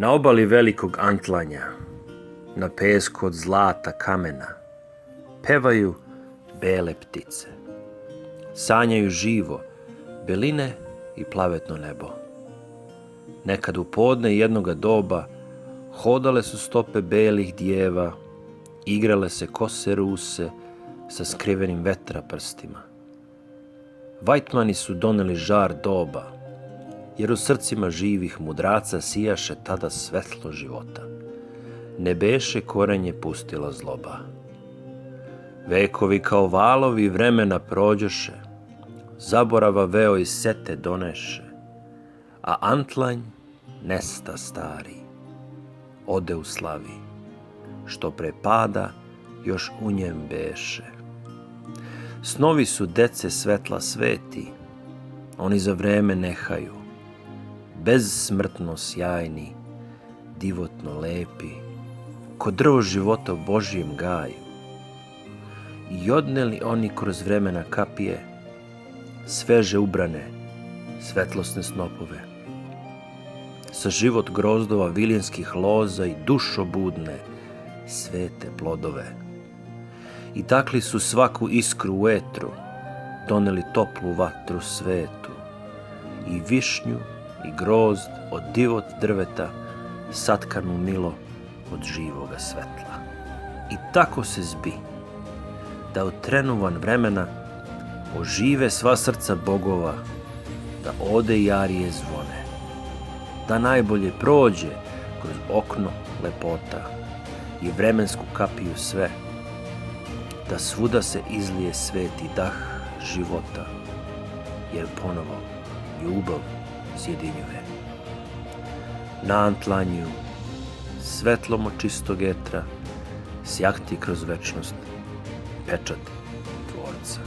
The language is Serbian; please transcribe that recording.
Na obali velikog Antlanja, na pesku od zlata kamena, pevaju bele ptice. Sanjaju živo, beline i plavetno nebo. Nekad u podne jednoga doba hodale su stope belih djeva, igrale se kose ruse sa skrivenim vetra prstima. Vajtmani su doneli žar doba, jer u srcima živih mudraca sijaše tada svetlo života. Ne beše korenje pustila zloba. Vekovi kao valovi vremena prođoše, zaborava veo iz sete doneše, a Antlanj nesta stari, ode u slavi, što pre pada još u njem beše. Snovi su dece svetla sveti, oni za vreme nehaju, bezsmrtno sjajni, divotno lepi, ko drvo života u Božjem gaju. I odneli oni kroz vremena kapije, sveže ubrane, svetlosne snopove, sa život grozdova viljenskih loza i dušobudne, svete plodove. I takli su svaku iskru u etru, doneli toplu vatru svetu, i višnju i grozd od divot drveta, satkanu milo od živoga svetla. I tako se zbi, da u trenu van vremena ožive sva srca bogova, da ode i arije zvone, da najbolje prođe kroz okno lepota i vremensku kapiju sve, da svuda se izlije sveti dah života, jer ponovo ljubav sjedinjuje. Na Antlanju, svetlom od čistog etra, sjahti kroz večnost pečat Tvorca.